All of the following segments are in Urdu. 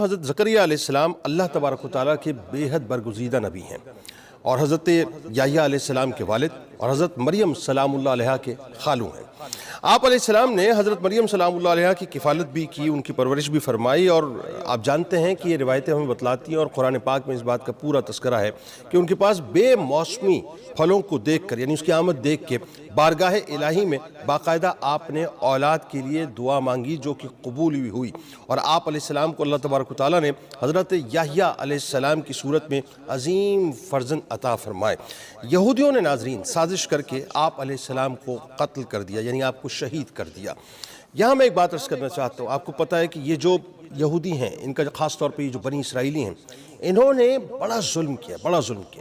حضرت زکریا علیہ السلام اللہ تبارک و تعالیٰ کے بے حد برگزیدہ نبی ہیں، اور حضرت یحییٰ علیہ السلام کے والد اور حضرت مریم سلام اللہ علیہا کے خالو ہیں۔ آپ علیہ السلام نے حضرت مریم سلام اللہ علیہا کی کفالت بھی کی، ان کی پرورش بھی فرمائی، اور آپ جانتے ہیں کہ یہ روایتیں ہمیں بتلاتی ہیں اور قرآن پاک میں اس بات کا پورا تذکرہ ہے کہ ان کے پاس بے موسمی پھلوں کو دیکھ کر، یعنی اس کی آمد دیکھ کے بارگاہ الہی میں باقاعدہ آپ نے اولاد کے لیے دعا مانگی، جو کہ قبول بھی ہوئی، اور آپ علیہ السلام کو اللہ تبارک و تعالیٰ نے حضرت یحییٰ علیہ السلام کی صورت میں عظیم فرزند عطا فرمائے۔ یہودیوں نے ناظرین سازش کر کے آپ علیہ السلام کو قتل کر دیا، یعنی آپ کو شہید کر دیا۔ یہاں میں ایک بات عرض کرنا چاہتا ہوں، آپ کو پتہ ہے کہ یہ جو یہودی ہیں، ان کا خاص طور پہ یہ جو بنی اسرائیلی ہیں، انہوں نے بڑا ظلم کیا۔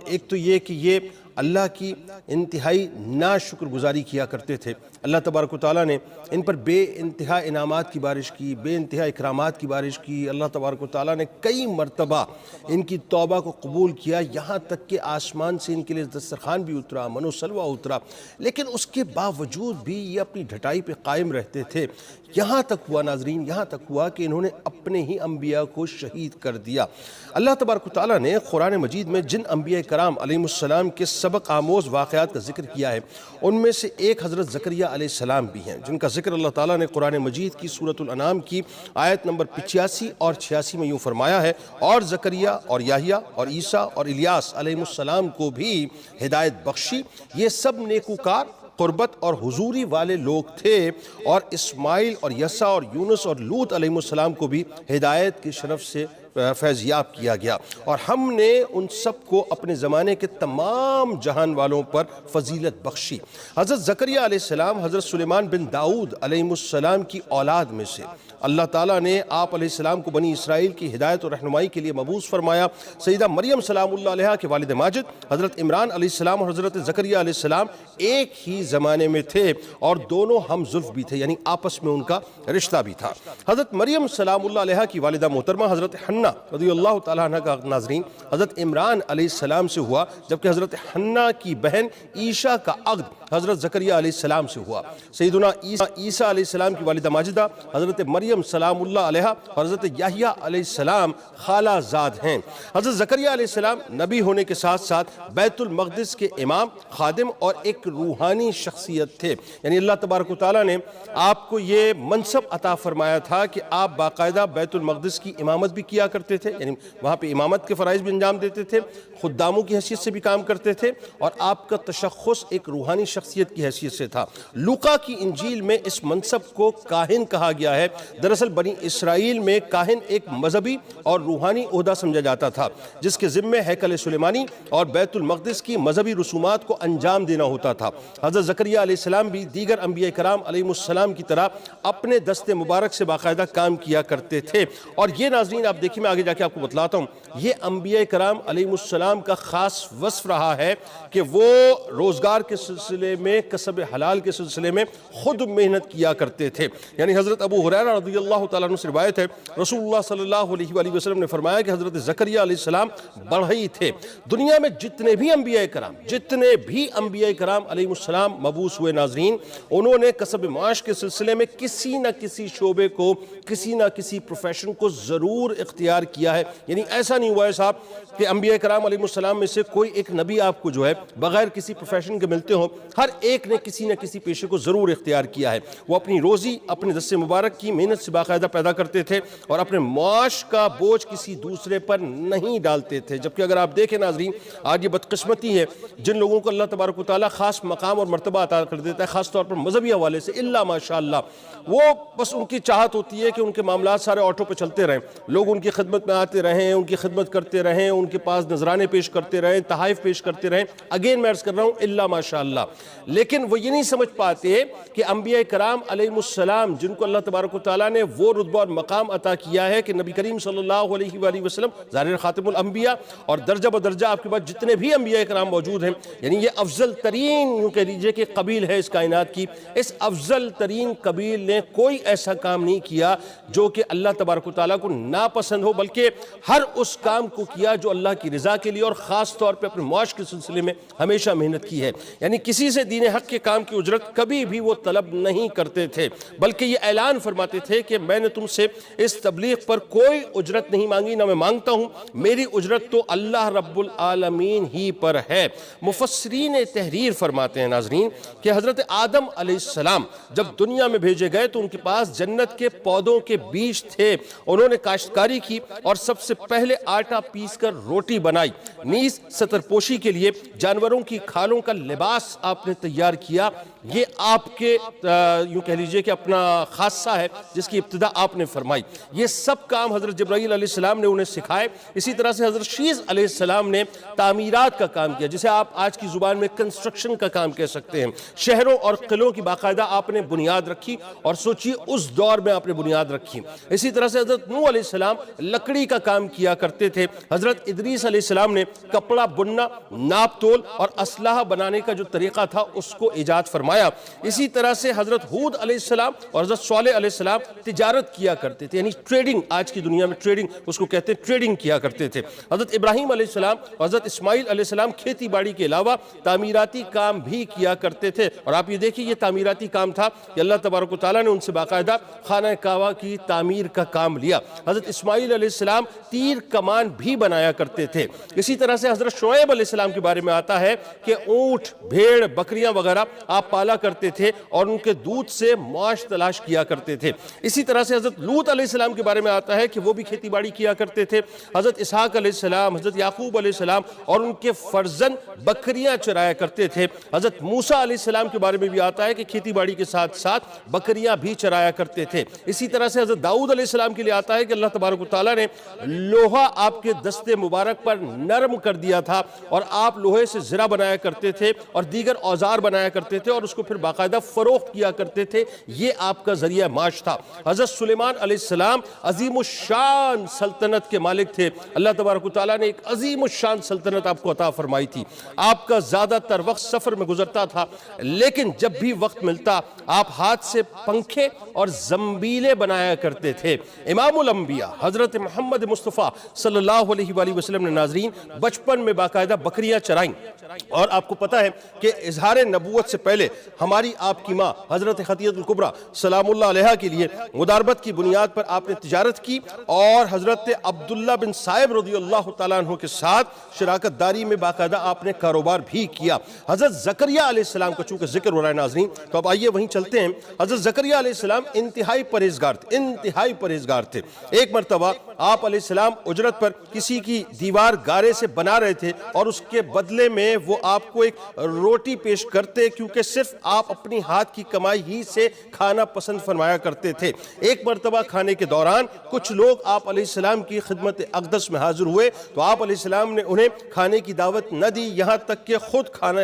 ایک تو یہ کہ یہ اللہ کی انتہائی ناشکر گزاری کیا کرتے تھے۔ اللہ تبارک و تعالیٰ نے ان پر بے انتہا انعامات کی بارش کی، بے انتہا اکرامات کی بارش کی۔ اللہ تبارک و تعالیٰ نے کئی مرتبہ ان کی توبہ کو قبول کیا، یہاں تک کہ آسمان سے ان کے لیے دسترخوان بھی اترا، من و سلوہ اترا، لیکن اس کے باوجود بھی یہ اپنی ڈھٹائی پہ قائم رہتے تھے۔ یہاں تک ہوا ناظرین، یہاں تک ہوا کہ انہوں نے اپنے ہی انبیاء کو شہید کر دیا۔ اللہ تبارک و تعالیٰ نے قرآن مجید میں جن انبیاء کرام علیہ السلام کے سبق آموز واقعات کا ذکر کیا ہے، ان میں سے ایک حضرت زکریا علیہ السلام بھی ہیں، جن کا ذکر اللہ تعالیٰ نے قرآن مجید کی سورۃ الانعام کی آیت نمبر 85 اور 86 میں یوں فرمایا ہے، اور زکریا اور یحییٰ اور عیسیٰ اور الیاس علیہ السلام کو بھی ہدایت بخشی، یہ سب نیکوکار، قربت اور حضوری والے لوگ تھے، اور اسماعیل اور یسع اور یونس اور لوط علیہ السلام کو بھی ہدایت کی شرف سے فیضیاب کیا گیا، اور ہم نے ان سب کو اپنے زمانے کے تمام جہان والوں پر فضیلت بخشی۔ حضرت زکریا علیہ السلام حضرت سلیمان بن داؤد علیہ السلام کی اولاد میں سے اللہ تعالیٰ نے آپ علیہ السلام کو بنی اسرائیل کی ہدایت اور رہنمائی کے لیے مبعوث فرمایا۔ سیدہ مریم سلام اللہ علیہا کے والد ماجد حضرت عمران علیہ السلام اور حضرت زکریا علیہ السلام ایک ہی زمانے میں تھے، اور دونوں ہم زلف بھی تھے، یعنی آپس میں ان کا رشتہ بھی تھا۔ حضرت مریم سلام اللہ علیہا کی والدہ محترمہ حضرت حنہ رضی اللہ تعالیٰ عنہ کا ناظرین حضرت عمران علیہ السلام سے ہوا، جبکہ حضرت حنہ کی بہن عیشہ کا عقد حضرت زکریا علیہ السلام سے ہوا۔ سیدنا عیسیٰ علیہ السلام کی والدہ ماجدہ حضرت مریم سلام اللہ علیہا اور حضرت یحییٰ علیہ السلام خالہ زاد ہیں۔ حضرت زکریا علیہ السلام نبی ہونے کے ساتھ ساتھ بیت المقدس کے امام، خادم اور ایک روحانی شخصیت تھے، یعنی اللہ تبارک و تعالیٰ نے آپ کو یہ منصب عطا فرمایا تھا کہ آپ باقاعدہ بیت المقدس کی امامت بھی کیا کرتے تھے، یعنی وہاں پہ امامت کے فرائض بھی انجام دیتے تھے، خداموں کی حیثیت سے بھی کام کرتے تھے، اور آپ کا تشخص ایک روحانی شخصیت کی حیثیت سے تھا۔ لوقا کی انجیل میں اس منصب کو کاہن کہا گیا ہے۔ دراصل بنی اسرائیل میں کاہن ایک مذہبی اور روحانی عہدہ سمجھا جاتا تھا، جس کے ذمے ہیکل سلیمانی اور بیت المقدس کی مذہبی رسومات کو انجام دینا ہوتا تھا۔ حضرت زکریا علیہ السلام بھی دیگر انبیاء کرام علیہ السلام کی طرح اپنے دست مبارک سے باقاعدہ کام کیا کرتے تھے، اور یہ ناظرین آپ دیکھیں، میں آگے جا کے آپ کو بتلاتا ہوں، یہ انبیاء کرام علیہ السلام کا خاص وصف رہا ہے کہ وہ روزگار کے سلسلے میں، کسب حلال کے سلسلے میں خود محنت کیا کرتے تھے۔ یعنی حضرت ابو ہریرہ رضی اللہ تعالیٰ عنہ سے روایت ہے، رسول اللہ صلی اللہ علیہ وآلہ وسلم نے فرمایا کہ حضرت زکریا علیہ السلام بڑھئی تھے۔ دنیا میں جتنے بھی انبیاء کرام علیہ السلام مبعوث ہوئے ناظرین، انہوں نے کسب معاش کے سلسلے میں کسی نہ کسی شعبے کو، کسی نہ کسی پروفیشن کو ضرور اختیار کیا ہے۔ یعنی ایسا نہیں ہوا ہے صاحب کہ انبیاء کرام علیہ السلام میں سے کوئی ایک نبی آپ کو جو ہے بغیر کسی پروفیشن کے ملتے ہوں، ہر ایک نے کسی نہ کسی پیشے کو ضرور اختیار کیا ہے۔ وہ اپنی روزی اپنے دست مبارک کی محنت سے باقاعدہ پیدا کرتے تھے، اور اپنے معاش کا بوجھ کسی دوسرے پر نہیں ڈالتے تھے۔ جبکہ اگر آپ دیکھیں ناظرین، آج یہ بدقسمتی ہے جن لوگوں کو اللہ تبارک و تعالیٰ خاص مقام اور مرتبہ عطا کر دیتا ہے، خاص طور پر مذہبی حوالے سے، الا ماشاءاللہ، وہ بس ان کی چاہت ہوتی ہے کہ ان کے معاملات سارے آٹو پہ چلتے رہیں، لوگ ان کی خدمت میں آتے رہیں، ان کی خدمت کرتے رہیں، ان کے پاس نذرانے پیش کرتے رہیں، تحائف پیش کرتے رہیں۔ اگین میں عرض کر رہا ہوں، الا ماشاءاللہ، لیکن وہ یہ نہیں سمجھ پاتے کہ انبیاء کرام علیہ السلام جن کو اللہ تبارک و تعالیٰ نے وہ رتبہ اور مقام عطا کیا ہے کہ نبی کریم صلی اللہ علیہ وآلہ وسلم ظاہر خاتم الانبیاء، اور درجہ بدرجہ آپ کے بعد جتنے بھی انبیاء کرام موجود ہیں، یعنی یہ افضل ترین یوں کہہ لیجئے کہ قبیل ہے اس کائنات کی، اس افضل ترین قبیل نے کوئی ایسا کام نہیں کیا جو کہ اللہ تبارک و تعالیٰ کو ناپسند ہو، بلکہ ہر اس کام کو کیا جو اللہ کی رضا کے لیے اور خاص طور پہ اپنے معاش کے سلسلے میں ہمیشہ محنت کی ہے۔ یعنی کسی سے سے دین حق کے کام کی اجرت کبھی بھی وہ طلب نہیں کرتے تھے، بلکہ یہ اعلان فرماتے تھے کہ میں نے تم سے اس تبلیغ پر کوئی اجرت نہیں مانگی، نہ میں مانگتا ہوں، میری اجرت تو اللہ رب العالمین ہی پر ہے۔ مفسرین تحریر فرماتے ہیں ناظرین کہ حضرت آدم علیہ السلام جب دنیا میں بھیجے گئے تو ان کے پاس جنت کے پودوں کے بیج تھے، انہوں نے کاشتکاری کی اور سب سے پہلے آٹا پیس کر روٹی بنائی، نیز سترپوشی کے لیے جانوروں کی کھالوں کا لباس آپ نے تیار کیا۔ یہ آپ کے یوں کہہ لیجئے کہ اپنا خاصہ ہے جس کی ابتدا آپ نے فرمائی۔ یہ سب کام حضرت جبرائیل علیہ السلام نے انہیں سکھائے۔ اسی طرح سے حضرت شیز علیہ السلام نے تعمیرات کا کام کیا، جسے آپ آج کی زبان میں کنسٹرکشن کا کام کہہ سکتے ہیں۔ شہروں اور قلعوں کی باقاعدہ آپ نے بنیاد رکھی، اور سوچئے اس دور میں آپ نے بنیاد رکھی۔ اسی طرح سے حضرت نوح علیہ السلام لکڑی کا کام کیا کرتے تھے۔ حضرت ادریس علیہ السلام نے کپڑا بننا، ناپ تول اور اسلحہ بنانے کا جو طریقہ تھا اس کو ایجاد فرمایا۔ اسی طرح سے حضرت ہود علیہ السلام اور حضرت صالح علیہ السلام تجارت کیا کرتے تھے، یعنی ٹریڈنگ، آج کی دنیا میں ٹریڈنگ اس کو کہتے ہیں، ٹریڈنگ کیا کرتے تھے۔ حضرت ابراہیم علیہ السلام اور حضرت اسماعیل علیہ السلام کھیتی باڑی کے علاوہ تعمیراتی کام بھی کیا کرتے تھے، اور آپ یہ دیکھیں یہ تعمیراتی کام تھا کہ اللہ تبارک و تعالیٰ نے ان سے باقاعدہ خانہ کعبہ کی تعمیر کا کام لیا۔ حضرت اسماعیل علیہ السلام تیر کمان بھی بنایا کرتے تھے۔ اسی طرح سے حضرت شعیب علیہ السلام کے بارے میں آتا ہے کہ اونٹ، بھیڑ، بکریاں وغیرہ آپ پالا کرتے تھے اور ان کے دودھ سے معاش تلاش کیا کرتے تھے۔ اسی طرح سے حضرت لوط علیہ السلام کے بارے میں آتا ہے کہ وہ بھی کھیتی باڑی کیا کرتے تھے۔ حضرت اسحاق علیہ السلام، حضرت یعقوب علیہ السلام اور ان کے فرزند بکریاں چرایا کرتے تھے۔ حضرت موسیٰ علیہ السلام کے بارے میں بھی آتا ہے کہ کھیتی باڑی کے ساتھ ساتھ بکریاں بھی چرایا کرتے تھے۔ اسی طرح سے حضرت داؤد علیہ السلام کے لیے آتا ہے کہ اللہ تبارک و تعالیٰ نے لوہا آپ کے دست مبارک پر نرم کر دیا تھا، اور آپ لوہے سے زرہ بنایا کرتے تھے اور دیگر اوزار بنایا کرتے تھے، اور اس کو پھر باقاعدہ فروخت کیا کرتے تھے۔ یہ آپ کا ذریعہ معاش تھا۔ حضرت سلیمان علیہ السلام عظیم الشان سلطنت کے مالک تھے۔ اللہ تبارک و تعالیٰ نے ایک عظیم الشان سلطنت آپ کو عطا فرمائی تھی۔ آپ کا زیادہ تر وقت سفر میں گزرتا تھا، لیکن جب بھی وقت ملتا آپ ہاتھ سے پنکھے اور زنبیلیں بنایا کرتے تھے۔ امام الانبیاء حضرت محمد مصطفیٰ صلی اللہ علیہ وآلہ وسلم نے ناظرین بچپن میں باقاعدہ بکریاں چرائیں، اور آپ کو پتہ ہے کہ اظہار نبوت سے پہلے ہماری آپ کی ماں حضرت خدیجہ الکبریٰ سلام اللہ علیہا کے لیے مداربت کی بنیاد پر آپ نے تجارت کی، اور حضرت عبداللہ بن صائب رضی اللہ تعالیٰ عنہ کے ساتھ شراکت داری میں باقاعدہ آپ نے کاروبار بھی کیا۔ حضرت زکریا علیہ السلام کا چونکہ ذکر ہو رہا ہے ناظرین، تو اب آئیے وہیں چلتے ہیں۔ حضرت زکریا علیہ السلام انتہائی پرہیزگار تھے۔ ایک مرتبہ آپ علیہ السلام اجرت پر کسی کی دیوار گارے سے بنا رہے تھے، اور اس کے بدلے میں وہ آپ کو ایک روٹی پیش کرتے، کیونکہ صرف آپ اپنی ہاتھ کی کمائی ہی سے کھانا پسند فرمایا کرتے تھے۔ ایک مرتبہ کھانے کے دوران کچھ لوگ آپ علیہ السلام کی خدمت اقدس میں حاضر ہوئے، تو آپ علیہ السلام نے انہیں کھانے کی دعوت نہ دی، یہاں تک کہ خود کھانا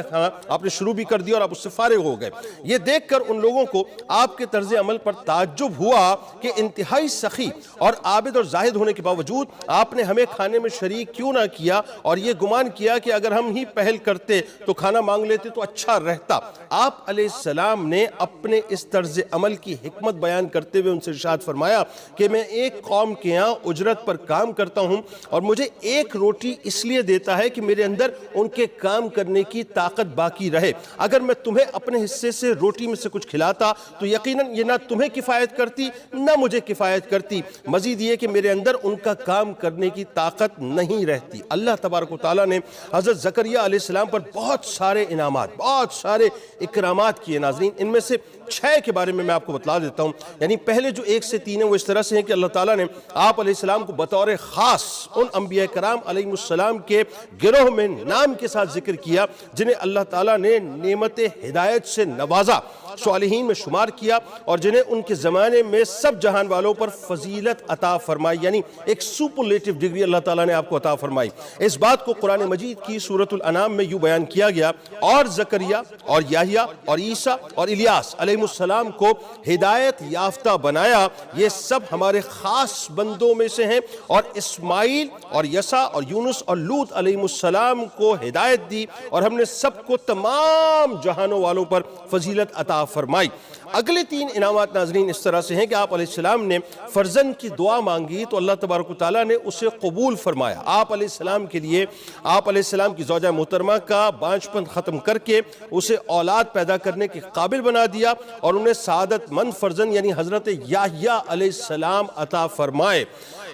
آپ نے شروع بھی کر دیا اور آپ اس سے فارغ ہو گئے۔ یہ دیکھ کر ان لوگوں کو آپ کے طرز عمل پر تعجب ہوا کہ انتہائی سخی اور عابد اور زاہد ہونے کے باوجود آپ نے ہمیں کھانے میں شریک کیوں نہ کیا، اور یہ گمان کیا کہ اگر ہم ہی پہل کرتے تو کھانا مانگ لیتے تو اچھا رہتا۔ آپ علیہ السلام نے اپنے اس طرز عمل کی حکمت بیان کرتے ہوئے ان سے ارشاد فرمایا کہ میں ایک قوم کے یہاں اجرت پر کام کرتا ہوں، اور مجھے ایک روٹی اس لیے دیتا ہے کہ میرے اندر ان کے کام کرنے کی طاقت باقی رہے۔ اگر میں تمہیں اپنے حصے سے روٹی میں سے کچھ کھلاتا تو یقیناً یہ نہ تمہیں کفایت کرتی نہ مجھے کفایت کرتی، مزید یہ کہ میرے اندر ان کا کام کرنے کی طاقت نہیں رہتی۔ اللہ تبارک و تعالیٰ نے حضرت زکریا علیہ السلام پر بہت سارے انعامات، بہت سارے اکرامات کیے ناظرین۔ ان میں سے 6 کے بارے میں آپ کو بتلا دیتا ہوں۔ یعنی پہلے جو 1 سے 3 ہیں وہ اس طرح سے ہیں کہ اللہ تعالیٰ نے آپ علیہ السلام کو بطور خاص ان انبیاء کرام علیہ السلام کے گروہ میں نام کے ساتھ ذکر کیا جنہیں اللہ تعالیٰ نے نعمت ہدایت سے نوازا، صالحین میں شمار کیا، اور جنہیں ان کے زمانے میں سب جہان والوں پر فضیلت عطا فرمائی، یعنی ایک سپرلیٹو ڈگری اللہ تعالیٰ نے آپ کو عطا فرمائی۔ اس بات کو قرآن مجید کی سورۃ الانعام میں یوں بیان کیا گیا، اور زکریا اور یحییٰ اور عیسیٰ اور الیاس علیہ السلام کو ہدایت یافتہ بنایا، یہ سب ہمارے خاص بندوں میں سے ہیں، اور اسماعیل اور یسع اور یونس اور لوط علیہ السلام کو ہدایت دی، اور ہم نے سب کو تمام جہانوں والوں پر فضیلت عطا عطا فرمائی۔ اگلے 3 انعامات ناظرین اس طرح سے ہیں کہ آپ علیہ السلام نے فرزند کی دعا مانگی تو اللہ تبارک و تعالیٰ نے اسے قبول فرمایا۔ آپ علیہ السلام کے لیے آپ علیہ السلام کی زوجہ محترمہ کا بانجھپن ختم کر کے اسے اولاد پیدا کرنے کے قابل بنا دیا اور انہیں سعادت مند فرزند یعنی حضرت یحییٰ علیہ السلام عطا فرمائے۔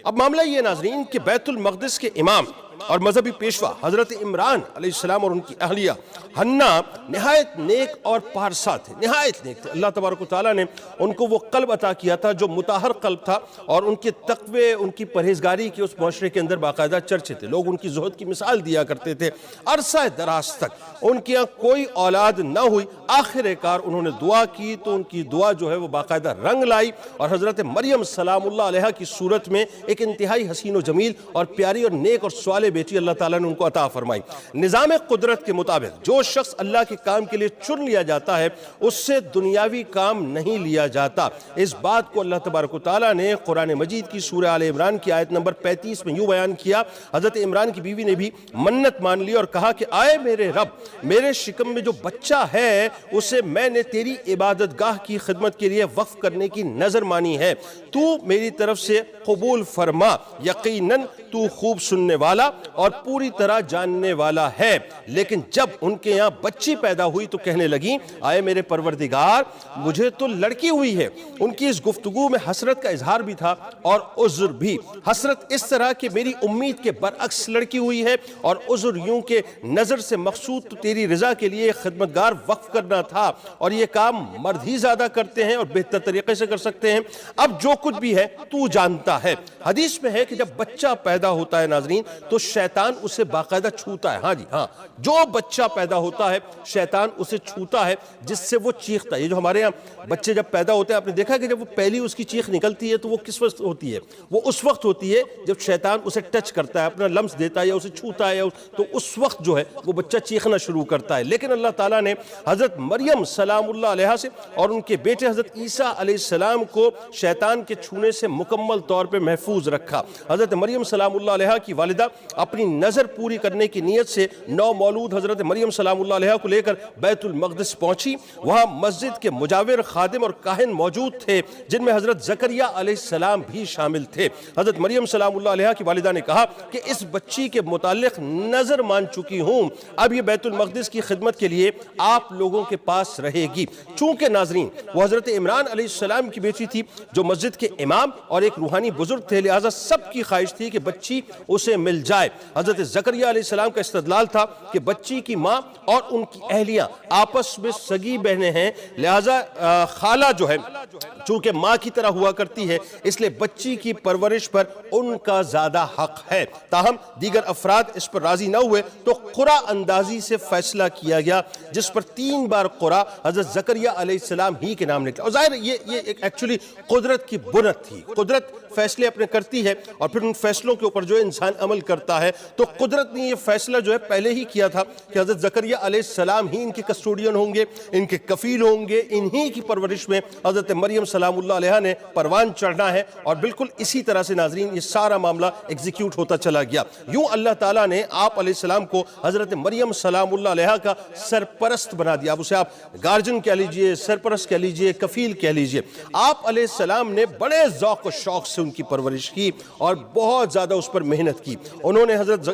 اب معاملہ یہ ناظرین کہ بیت المقدس کے امام اور مذہبی پیشوا حضرت عمران علیہ السلام اور ان کی اہلیہ حنا نہایت نیک اور پارسا تھے، نہایت نیک تھے۔ اللہ تبارک و تعالیٰ نے ان کو وہ قلب عطا کیا تھا جو مطہر قلب تھا، اور ان کے تقوی، ان کی پرہیزگاری کے اس معاشرے کے اندر باقاعدہ چرچے تھے۔ لوگ ان کی زہد کی مثال دیا کرتے تھے۔ عرصہ دراز تک ان کے یہاں کوئی اولاد نہ ہوئی، آخر کار انہوں نے دعا کی تو ان کی دعا جو ہے وہ باقاعدہ رنگ لائی، اور حضرت مریم سلام اللہ علیہا کی صورت میں ایک انتہائی حسین و جمیل اور پیاری اور نیک اور صالح بیٹی اللہ تعالیٰ نے ان کو عطا فرمائی۔ نظام قدرت کے مطابق جو شخص اللہ کے کام کے لیے چن لیا جاتا ہے اس سے دنیاوی کام نہیں لیا جاتا۔ اس بات کو اللہ تبارک و تعالیٰ نے قرآن مجید کی سورہ آل عمران کی آیت نمبر 35 میں یوں بیان کیا۔ حضرت عمران کی بیوی نے بھی منت مان لی اور کہا کہ آئے میرے رب، میرے شکم میں جو بچہ ہے اسے میں نے تیری عبادت گاہ کی خدمت کے لیے وقف کرنے کی نظر مانی ہے، تو میری طرف سے قبول فرما، یقیناً تو خوب سننے والا اور پوری طرح جاننے والا ہے۔ لیکن جب ان کے یہاں بچی پیدا ہوئی تو کہنے لگیں آئے میرے پروردگار، مجھے تو لڑکی ہوئی ہے۔ ان کی اس گفتگو میں حسرت کا اظہار بھی تھا اور عذر بھی۔ حسرت اس طرح کہ میری امید کے برعکس لڑکی ہوئی ہے، اور عذر یوں کہ نظر سے مقصود تو تیری رضا کے لیے خدمتگار وقف کرنا تھا، اور یہ کام مرد ہی زیادہ کرتے ہیں اور بہتر طریقے سے کر سکتے ہیں۔ اب جو کچھ بھی ہے تو جانتا ہے۔ حدیث میں ہے کہ جب بچہ پیدا ہوتا ہے ناظرین تو شیطان اسے باقاعدہ چھوتا ہے۔ ہاں جی ہاں، جو بچہ پیدا ہوتا ہے شیطان اسے چھوتا ہے جس سے وہ چیختا ہے۔ یہ جو ہمارے یہاں بچے جب پیدا ہوتے ہیں، آپ نے دیکھا کہ جب وہ پہلی اس کی چیخ نکلتی ہے تو وہ کس وقت ہوتی ہے؟ وہ اس وقت ہوتی ہے جب شیطان اسے ٹچ کرتا ہے، اپنا لمس دیتا ہے یا اسے چھوتا ہے، تو اس وقت جو ہے وہ بچہ چیخنا شروع کرتا ہے۔ لیکن اللہ تعالیٰ نے حضرت مریم سلام اللہ علیہا سے اور ان کے بیٹے حضرت عیسیٰ علیہ السلام کو شیطان کے چھونے سے مکمل طور پہ محفوظ رکھا۔ حضرت مریم سلام اللہ علیہا کی والدہ اپنی نظر پوری کرنے کی نیت سے نو مولود حضرت مریم سلام اللہ علیہا کو لے کر بیت المقدس پہنچی۔ وہاں مسجد کے مجاور خادم اور کاہن موجود تھے جن میں حضرت زکریا علیہ السلام بھی شامل تھے۔ حضرت مریم سلام اللہ علیہا کی والدہ نے کہا کہ اس بچی کے متعلق نظر مان چکی ہوں، اب یہ بیت المقدس کی خدمت کے لیے آپ لوگوں کے پاس رہے گی۔ چونکہ ناظرین وہ حضرت عمران علیہ السلام کی بیٹی تھی جو مسجد کے امام اور ایک روحانی بزرگ تھے، لہٰذا سب کی خواہش تھی کہ بچی اسے مل جائے۔ حضرت زکریا علیہ السلام کا استدلال تھا کہ بچی کی ماں اور ان کی اہلیاں آپس میں سگی بہنیں ہیں، لہٰذا خالہ جو ہے چونکہ ماں کی طرح ہوا کرتی ہے، اس لیے بچی کی پرورش پر ان کا زیادہ حق ہے۔ تاہم دیگر افراد اس پر راضی نہ ہوئے تو قرعہ اندازی سے فیصلہ کیا گیا، جس پر 3 بار قرعہ حضرت زکریا علیہ السلام ہی کے نام نکلا۔ اور ظاہر یہ ایک ایکچولی قدرت کی بنت تھی۔ قدرت فیصلے اپنے کرتی ہے اور پھر ان فیصلوں کے اوپر جو انسان عمل کرتا ہے، تو قدرت نے یہ فیصلہ جو ہے پہلے ہی کیا تھا کہ حضرت زکریا علیہ السلام ہی ان کے کسٹوڈین ہوں گے، ان کے کفیل ہوں گے، انہی کی پرورش میں حضرت مریم سلام اللہ علیہا نے پروان چڑھنا ہے، اور بالکل اسی طرح سے ناظرین یہ سارا معاملہ ایگزیکیوٹ ہوتا چلا گیا۔ یوں اللہ تعالیٰ نے آپ علیہ السلام کو حضرت مریم سلام اللہ علیہا کا سرپرست بنا دیا۔ اب اسے آپ گارجن کہہ لیجئے، سرپرست کہہ لیجئے، کفیل کہہ لیجئے۔ آپ علیہ السلام نے بڑے ذوق و شوق سے ان کی پرورش کی اور بہت زیادہ اس پر محنت کی۔ انہوں نے حضرت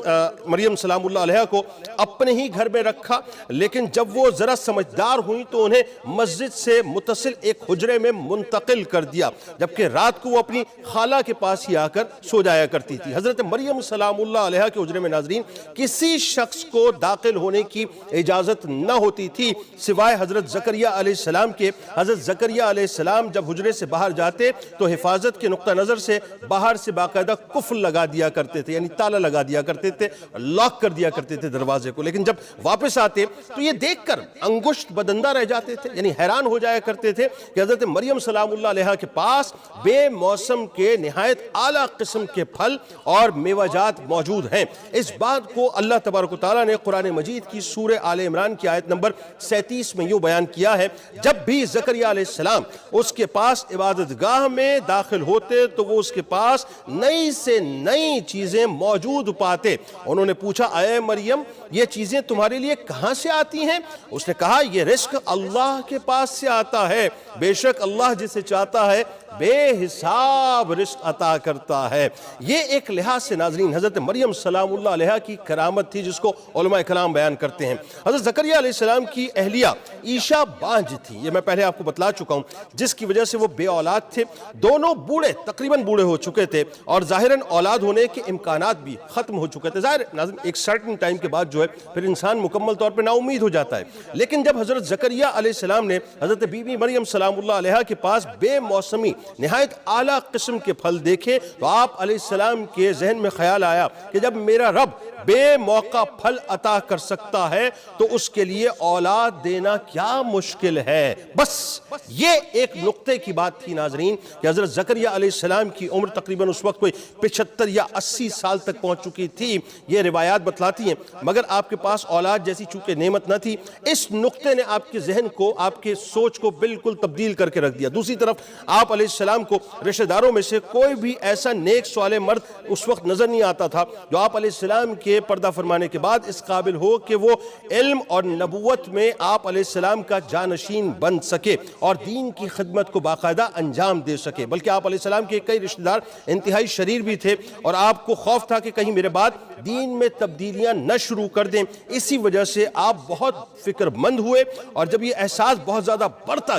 مریم سلام اللہ علیہا کو اپنے ہی گھر میں رکھا، لیکن جب وہ ذرا سمجھدار ہوئی تو انہیں مسجد سے متصل ایک حجرے میں منتقل کر دیا، جبکہ رات کو وہ اپنی خالہ کے پاس ہی آ کر سو جایا کرتی تھی۔ حضرت مریم سلام اللہ علیہا کے حجرے میں ناظرین کسی شخص کو داخل ہونے کی اجازت نہ ہوتی تھی سوائے حضرت زکریا علیہ السلام کے۔ حضرت زکریا علیہ السلام جب حجرے سے باہر جاتے تو حفاظت کے نقطہ نظر سے باہر سے باقاعدہ قفل لگا دیا کرتے تھے، یعنی تالا لگا دیا کرتے تھے، لاک کر دیا کرتے تھے دروازے کو۔ لیکن جب واپس آتے تو یہ دیکھ کر انگشت بدندہ رہ جاتے تھے، یعنی حیران ہو جایا کرتے تھے کہ حضرت مریم سلام اللہ علیہا کے پاس بے موسم کے نہایت اعلیٰ قسم کے پھل اور میوہ جات موجود ہیں۔ اس بات کو اللہ تبارک و تعالیٰ نے قرآن مجید کی سورہ آل عمران کی آیت نمبر 37 میں یوں بیان کیا ہے، جب بھی زکریا علیہ السلام اس کے پاس عبادت گاہ میں داخل ہوتے تو وہ اس کے پاس نئی سے نئی چیزیں موجود سود پاتے۔ انہوں نے پوچھا اے مریم یہ چیزیں تمہارے لیے کہاں سے آتی ہیں؟ اس نے کہا یہ رزق اللہ کے پاس سے آتا ہے، بے شک اللہ جسے چاہتا ہے بے حساب رزق عطا کرتا ہے۔ یہ ایک لحاظ سے ناظرین حضرت مریم سلام اللہ علیہا کی کرامت تھی جس کو علماء کرام بیان کرتے ہیں۔ حضرت زکریا علیہ السلام کی اہلیہ عیشا بانجھ تھی، یہ میں پہلے آپ کو بتلا چکا ہوں، جس کی وجہ سے وہ بے اولاد تھے۔ دونوں بوڑھے تقریباً بوڑھے ہو چکے تھے اور ظاہراً اولاد ہونے کے امکانات بھی ختم ہو چکے تھے۔ ظاہر ناظرین ایک سرٹن ٹائم کے بعد جو ہے پھر انسان مکمل طور پہ نا امید ہو جاتا ہے، لیکن جب حضرت زکریا علیہ السلام نے حضرت بی بی مریم سلام اللہ علیہا کے پاس بے موسمی نہایت اعلیٰ قسم کے پھل دیکھے تو آپ علیہ السلام کے ذہن میں خیال آیا کہ جب میرا رب بے موقع پھل عطا کر سکتا ہے تو اس کے لیے اولاد دینا کیا مشکل ہے۔ بس یہ ایک نقطے کی بات تھی ناظرین کہ حضرت زکریا علیہ السلام کی عمر تقریباً اس وقت کوئی 75 یا 80 سال تک پہنچ چکی تھی، یہ روایات بتلاتی ہیں، مگر آپ کے پاس اولاد جیسی چونکہ نعمت نہ تھی، اس نقطے نے آپ کے ذہن کو، آپ کے سوچ کو بالکل تبدیل کر کے رکھ دیا۔ دوسری طرف آپ علیہ السلام کو رشتہ داروں میں سے کوئی بھی ایسا نیک صالح مرد اس وقت نظر نہیں آتا تھا جو آپ علیہ السلام کے پردہ فرمانے کے بعد اس قابل ہو کہ وہ علم اور نبوت میں آپ علیہ السلام کا جانشین بن سکے اور دین کی خدمت کو باقاعدہ انجام دے سکے۔ بلکہ آپ علیہ السلام کے کئی رشتہ دار انتہائی شریر بھی تھے اور آپ کو خوف تھا کہ کہیں میرے بعد دین میں تبدیلیاں نہ شروع کر دیں، اسی وجہ سے آپ بہت فکر مند ہوئے اور جب یہ احساس بہت زیادہ بڑھتا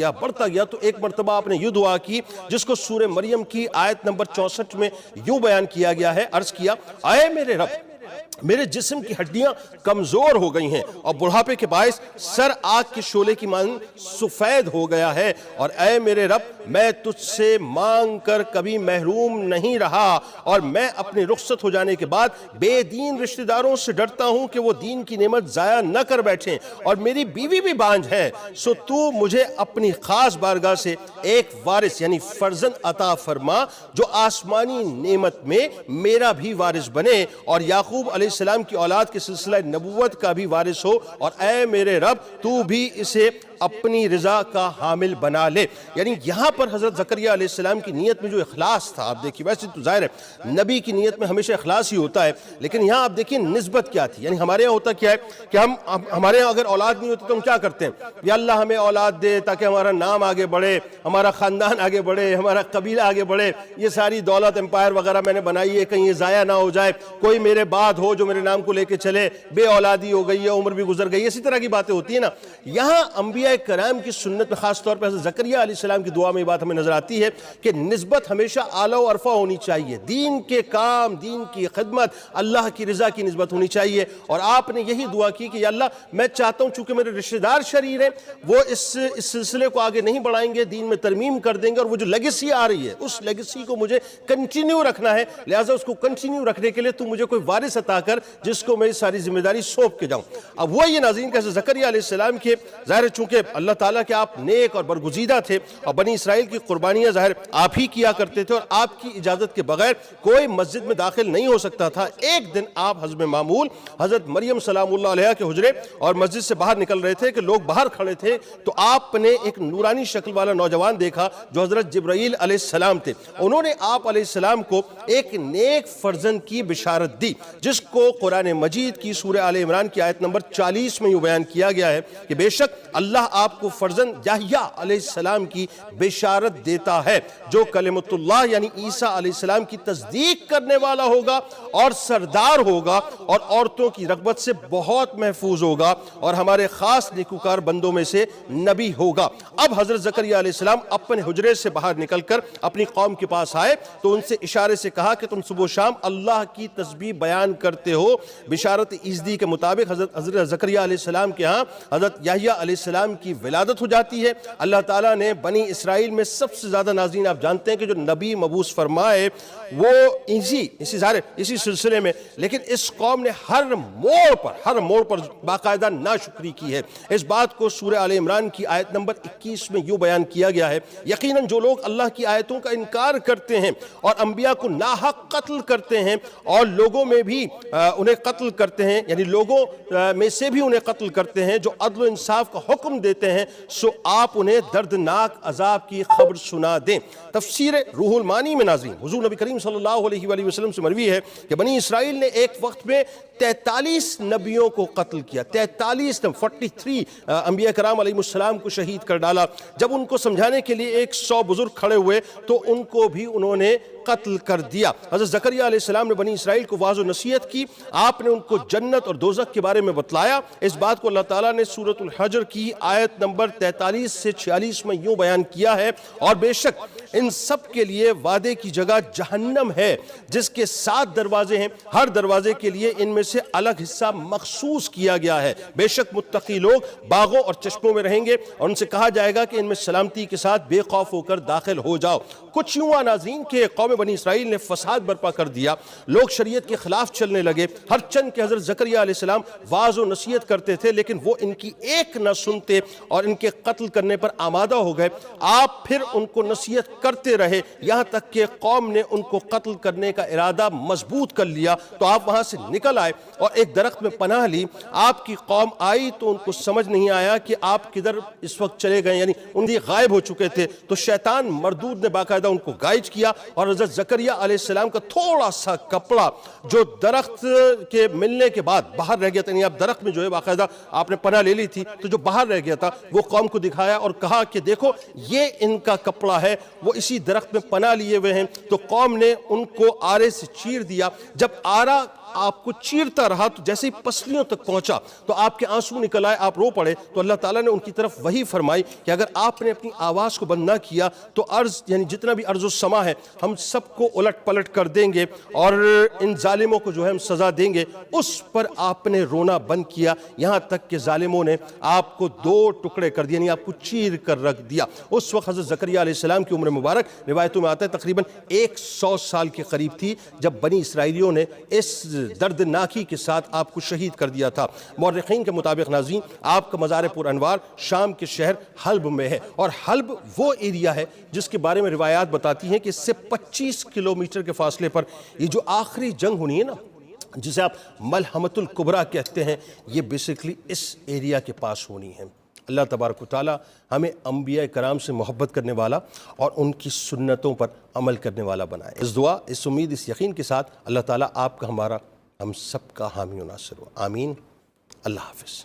گیا تو ایک مرتبہ آپ نے یہ دعا کی جس کو سورہ مریم کی آیت نمبر 64 میں یوں بیان کیا گیا ہے، عرض کیا اے میرے رب میرے جسم کی ہڈیاں کمزور ہو گئی ہیں اور بڑھاپے کے باعث سر آگ کے شعلے کی مانند سفید ہو گیا ہے، اور اے میرے رب میں تجھ سے مانگ کر کبھی محروم نہیں رہا اور میں اپنے رخصت ہو جانے کے بعد بے دین رشتہ داروں سے ڈرتا ہوں کہ وہ دین کی نعمت ضائع نہ کر بیٹھیں، اور میری بیوی بھی بانجھ ہے، سو تو مجھے اپنی خاص بارگاہ سے ایک وارث یعنی فرزند عطا فرما جو آسمانی نعمت میں میرا بھی وارث بنے اور یعقوب علیہ السلام کی اولاد کے سلسلہ نبوت کا بھی وارث ہو، اور اے میرے رب تو بھی اسے اپنی رضا کا حامل بنا لے۔ یعنی یہاں پر حضرت زکریا علیہ السلام کی نیت میں جو اخلاص تھا، آپ دیکھیے ویسے تو ظاہر ہے نبی کی نیت میں ہمیشہ اخلاص ہی ہوتا ہے، لیکن یہاں آپ دیکھیے نسبت کیا تھی۔ یعنی ہمارے یہاں ہوتا کیا ہے کہ ہمارے یہاں اگر اولاد نہیں ہوتی تو ہم کیا کرتے ہیں، یا اللہ ہمیں اولاد دے تاکہ ہمارا نام آگے بڑھے، ہمارا خاندان آگے بڑھے، ہمارا قبیلہ آگے بڑھے، یہ ساری دولت امپائر وغیرہ میں نے بنائی ہے کہیں یہ ضائع نہ ہو جائے، کوئی میرے بعد ہو جو میرے نام کو لے کے چلے، بے اولادی ہو گئی ہے، عمر بھی گزر گئی، اسی طرح کی باتیں ہوتی ہیں نا۔ یہاں انبیاء کرام کی سنت میں خاص طور پر حضرت زکریا علیہ السلام کی دعا میں یہ بات ہمیں نظر آتی ہے کہ نسبت ہمیشہ اعلیٰ و ارفع ہونی چاہیے، دین کے کام، دین کی خدمت، اللہ کی رضا کی نسبت ہونی چاہیے، اور آپ نے یہی دعا کی کہ یا اللہ میں چاہتا ہوں چونکہ میرے رشتہ دار شریر ہیں وہ اس سلسلے کو آگے نہیں بڑھائیں گے، دین میں ترمیم کر دیں گے، اور وہ جو لیگیسی آ رہی ہے اس لیگیسی کو مجھے کنٹینیو رکھنا ہے، لہٰذا اس کو کنٹینیو رکھنے کے لیے تو مجھے کوئی وارث عطا کر جس کو میں ساری ذمہ داری سونپ کے جاؤں۔ اب وہ یہ ناظرین کہ حضرت زکریا علیہ السلام کے ظاہر چونکہ اللہ تعالیٰ کے آپ نیک اور برگزیدہ تھے اور بنی اسرائیل کی قربانیاں ظاہر آپ ہی کیا کرتے تھے اور آپ کی اجازت کے بغیر کوئی مسجد میں داخل نہیں ہو سکتا تھا۔ ایک دن آپ حسب معمول حضرت مریم سلام اللہ علیہا کے حجرے اور مسجد سے باہر نکل رہے تھے کہ لوگ باہر کھڑے تھے تو آپ نے ایک نورانی شکل والا نوجوان دیکھا جو حضرت جبرائیل علیہ السلام تھے۔ انہوں نے آپ علیہ السلام کو ایک نیک فرزند کی بشارت دی جس کو قرآن مجید کی سورہ آل عمران کی آیت نمبر 40 میں یہ بیان کیا گیا ہے کہ بے شک اللہ آپ کو فرزند یحییٰ علیہ السلام کی بشارت دیتا ہے جو کلمۃ اللہ یعنی عیسیٰ علیہ السلام کی تصدیق کرنے والا ہوگا اور سردار ہوگا اور عورتوں کی رغبت سے بہت محفوظ ہوگا اور ہمارے خاص نیکوکار بندوں میں سے نبی ہوگا۔ اب حضرت زکریا علیہ السلام اپنے حجرے سے باہر نکل کر اپنی قوم کے پاس آئے تو ان سے اشارے سے کہا کہ تم صبح و شام اللہ کی تسبیح بیان کرتے ہو۔ بشارت ایزدی کے مطابق حضرت زکریا علیہ السلام کے ہاں حضرت یحییٰ علیہ السلام کی ولادت ہو جاتی ہے۔ اللہ تعالیٰ نے بنی اسرائیل میں سب سے زیادہ ناظرین آپ جانتے ہیں کہ جو نبی مبعوث فرمائے وہ اسی سلسلے میں، لیکن اس قوم نے ہر موڑ پر باقاعدہ ناشکری کی ہے۔ اس بات کو سورہ آل عمران کی آیت نمبر 21 میں یوں بیان کیا گیا ہے یقیناً جو لوگ اللہ کی آیتوں کا انکار کرتے ہیں اور انبیاء کو ناحق قتل کرتے ہیں اور لوگوں میں بھی انہیں قتل کرتے ہیں، یعنی لوگوں میں سے بھی انہیں قتل کرتے ہیں جو عدل و انصاف کا حکم حکم دیتے ہیں سو آپ انہیں دردناک عذاب کی خبر سنا دیں۔ تفسیر روح المعانی میں ناظرین حضور نبی کریم صلی اللہ علیہ وآلہ وسلم سے مروی ہے کہ بنی اسرائیل نے ایک وقت میں 43 نبیوں کو قتل کیا، 43 انبیاء کرام علیہ السلام کو شہید کر ڈالا۔ جب ان کو سمجھانے کے لیے 100 بزرگ کھڑے ہوئے تو ان کو بھی انہوں نے قتل کر دیا۔ حضرت زکریا علیہ السلام نے بنی اسرائیل کو واضح نصیحت کی، آپ نے ان کو جنت اور دوزخ کے بارے میں بتلایا۔ اس بات کو اللہ تعالیٰ نے سورۃ الحجر کی آیت نمبر 43 سے 46 میں یوں بیان کیا ہے، اور بے شک ان سب کے لیے وعدے کی جگہ جہنم ہے جس کے 7 دروازے ہیں، ہر دروازے کے لیے ان میں سے الگ حصہ مخصوص کیا گیا ہے۔ بے شک متقی لوگ باغوں اور چشموں میں رہیں گے اور ان سے کہا جائے گا کہ ان میں سلامتی کے ساتھ بے خوف ہو کر داخل ہو جاؤ۔ کچھ یوں ناظرین کہ قوم بنی اسرائیل نے فساد برپا کر دیا، لوگ شریعت کے خلاف چلنے لگے، ہر چند کہ حضرت زکریا علیہ السلام واعظ و نصیحت کرتے تھے لیکن وہ ان کی ایک نہ سنتے اور ان کے قتل کرنے پر آمادہ ہو گئے۔ آپ پھر ان کو نصیحت کرتے رہے یہاں تک کہ قوم نے ان کو قتل کرنے کا ارادہ مضبوط کر لیا، تو آپ وہاں سے نکل آئے اور ایک درخت میں پناہ لی۔ آپ کی قوم آئی تو ان کو سمجھ نہیں آیا کہ آپ کدھر اس وقت چلے گئے، یعنی ان کی غائب ہو چکے تھے، تو شیطان مردود نے باقاعدہ ان کو گائیڈ کیا اور حضرت زکریا علیہ السلام کا تھوڑا سا کپڑا جو درخت کے ملنے کے بعد باہر رہ گیا تھا، یعنی آپ درخت میں جو ہے باقاعدہ آپ نے پناہ لے لی تھی تو جو باہر رہ گیا تھا وہ قوم کو دکھایا اور کہا کہ دیکھو یہ ان کا کپڑا ہے، وہ اسی درخت میں پناہ لیے ہوئے ہیں۔ تو قوم نے ان کو آرے سے چیر دیا، جب آرا آپ کو چیرتا رہا تو جیسے ہی پسلیوں تک پہنچا تو آپ کے آنسو نکل آئے، آپ رو پڑے، تو اللہ تعالیٰ نے ان کی طرف وحی فرمائی کہ اگر آپ نے اپنی آواز کو بند نہ کیا تو ارض یعنی جتنا بھی ارض و سما ہے ہم سب کو الٹ پلٹ کر دیں گے اور ان ظالموں کو جو ہے ہم سزا دیں گے۔ اس پر آپ نے رونا بند کیا یہاں تک کہ ظالموں نے آپ کو 2 ٹکڑے کر دیا، یعنی آپ کو چیر کر رکھ دیا۔ اس وقت حضرت زکریا علیہ السلام کی عمر مبارک روایتوں میں آتا ہے تقریباً 100 سال کے قریب تھی جب بنی اسرائیلیوں نے اس دردناکی کے ساتھ آپ کو شہید کر دیا تھا۔ مورخین کے مطابق ناظرین آپ کا مزار پر انوار شام کے شہر حلب میں ہے، اور حلب وہ ایریا ہے جس کے بارے میں روایات بتاتی ہیں کہ اس سے 25 کلومیٹر کے فاصلے پر یہ جو آخری جنگ ہونی ہے نا جسے آپ ملحمۃ الکبریٰ کہتے ہیں، یہ بیسیکلی اس ایریا کے پاس ہونی ہے۔ اللہ تبارک و تعالی ہمیں انبیاء کرام سے محبت کرنے والا اور ان کی سنتوں پر عمل کرنے والا بنائے۔ اس دعا، اس امید، اس یقین کے ساتھ اللہ تعالیٰ آپ کا، ہمارا، ہم سب کا حامی و ناصر ہو، آمین۔ اللہ حافظ۔